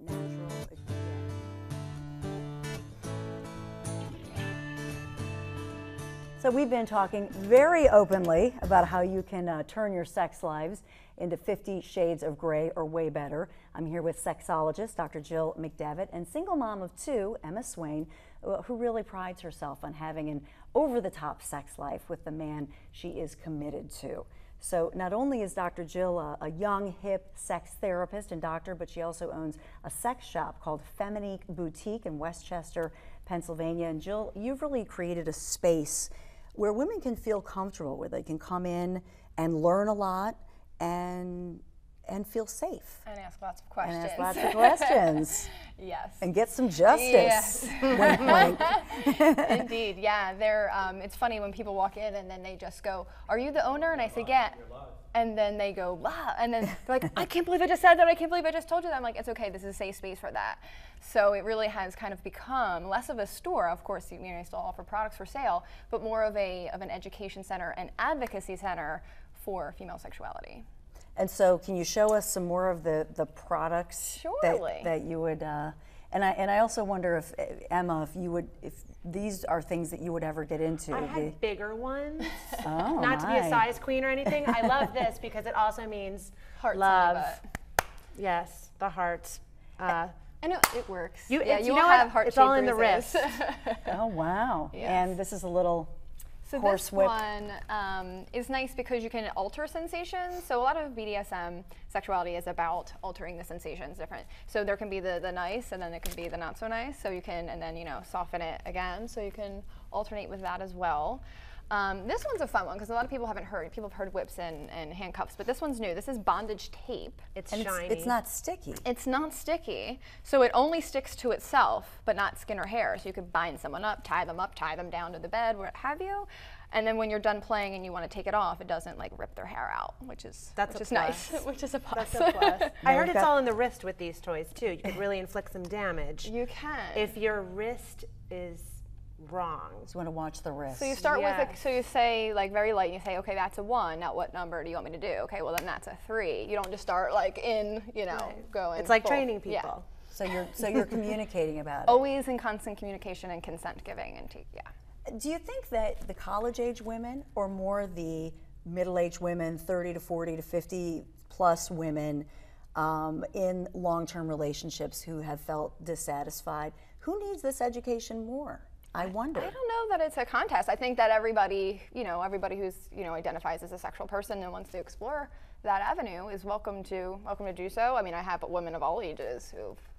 natural it can get. So we've been talking very openly about how you can turn your sex lives into 50 Shades of Grey or way better. I'm here with sexologist Dr. Jill McDevitt and single mom of two, Emma Swain, who really prides herself on having an over-the-top sex life with the man she is committed to. So not only is Dr. Jill a young, hip sex therapist and doctor, but she also owns a sex shop called Feminique Boutique in Westchester, Pennsylvania. And Jill, you've really created a space where women can feel comfortable, where they can come in and learn a lot and feel safe. And ask lots of questions. And ask lots of questions. Yes. And get some justice. Yes. Wink, wink. Indeed, yeah. It's funny when people walk in and then they just go, "Are you the owner?" And I say, "Yeah." And then they go, "Wow." And then they're like, "I can't believe I just said that. I can't believe I just told you that." I'm like, "It's okay. This is a safe space for that." So it really has kind of become less of a store. Of course, you still offer products for sale, but more of an education center and advocacy center for female sexuality. And so, can you show us some more of the products that you would? And I also wonder if Emma, if these are things that you would ever get into. I had bigger ones. Oh, not to be a size queen or anything. I love this because it also means Hearts love. Yes, the hearts. I know it works. You will have heart. It's all in the wrist. Oh wow! Yes. And this is a little. So this one is nice because you can alter sensations. So a lot of BDSM sexuality is about altering the sensations different. So there can be the nice, and then there can be the not so nice. So you can, and then soften it again. So you can alternate with that as well. This one's a fun one because a lot of people haven't heard. People have heard whips and handcuffs, but this one's new. This is bondage tape. It's and shiny. It's not sticky. It's not sticky, so it only sticks to itself, but not skin or hair. So you could bind someone up, tie them down to the bed, what have you. And then when you're done playing and you want to take it off, it doesn't like rip their hair out, which is nice. Which is a plus. That's a plus. I heard it's all in the wrist with these toys too. You could really inflict some damage. You can. If your wrist is wrong. So you want to watch the wrist. So you start with, so you say like very light, and you say, okay, that's a 1. Now what number do you want me to do? Okay, well then that's a 3. You don't just start like going. It's like full. training people. Yeah. So you're communicating about it. Always in constant communication and consent giving and Do you think that the college age women or more the middle-aged women, 30 to 40 to 50 plus women in long-term relationships who have felt dissatisfied, who needs this education more? I wonder. I don't know that it's a contest. I think that everybody who's identifies as a sexual person and wants to explore that avenue is welcome to do so. I mean, I have women of all ages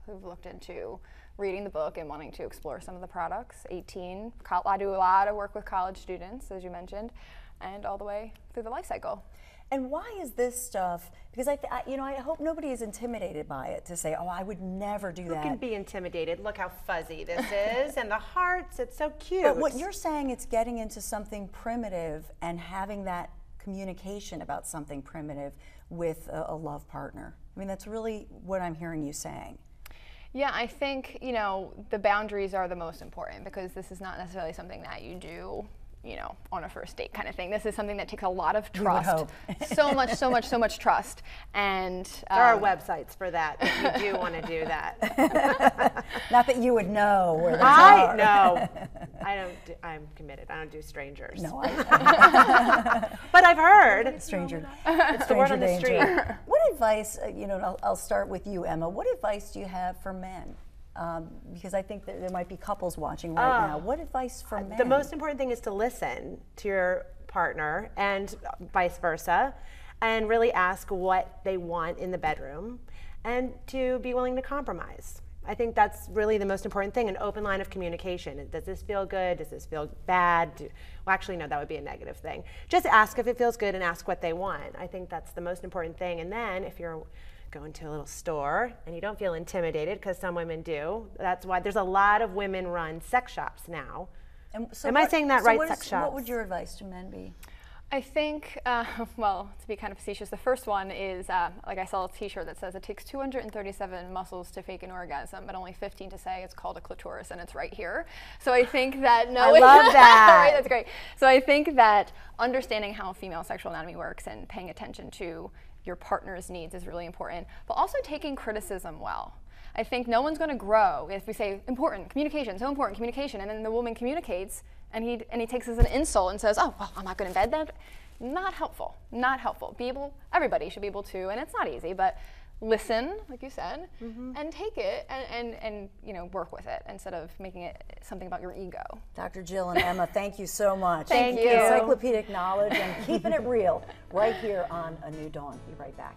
who've looked into reading the book and wanting to explore some of the products. 18. I do a lot of work with college students, as you mentioned, and all the way through the life cycle. And why is this stuff? Because I hope nobody is intimidated by it to say, "Oh, I would never do that." Who can be intimidated? Look how fuzzy this is, and the hearts. It's so cute. But what you're saying, it's getting into something primitive and having that communication about something primitive with a love partner. I mean, that's really what I'm hearing you saying. Yeah, I think the boundaries are the most important because this is not necessarily something that you do on a first date kind of thing. This is something that takes a lot of trust. so much trust. And there are websites for that if you do want to do that. Not that you would know where they are. are. No, I don't. I'm committed. I don't do strangers. No, but I've heard. Stranger. It's the word on the street. What advice, I'll start with you, Emma. What advice do you have for men? Because I think that there might be couples watching right now. What advice for men? The most important thing is to listen to your partner and vice versa, and really ask what they want in the bedroom and to be willing to compromise. I think that's really the most important thing, an open line of communication. Does this feel good? Does this feel bad? Well, actually, no, that would be a negative thing. Just ask if it feels good and ask what they want. I think that's the most important thing. And then if you're going to a little store and you don't feel intimidated, because some women do. That's why there's a lot of women-run sex shops now. And so Am I saying that right, sex shops? What would your advice to men be? I think, well, to be kind of facetious, the first one is, like I saw a t-shirt that says it takes 237 muscles to fake an orgasm, but only 15 to say it's called a clitoris and it's right here. So I think that I love that. Right, that's great. So I think that understanding how female sexual anatomy works and paying attention to your partner's needs is really important, but also taking criticism well. I think no one's going to grow if we say important communication, so important communication, and then the woman communicates and he takes it as an insult and says, oh, well, I'm not going to embed that. Not helpful, not helpful. Everybody should be able to, and it's not easy, but listen, like you said, and take it and work with it instead of making it something about your ego. Dr. Jill and Emma, thank you so much. Thank you. Encyclopedic knowledge and keeping it real right here on A New Dawn. Be right back.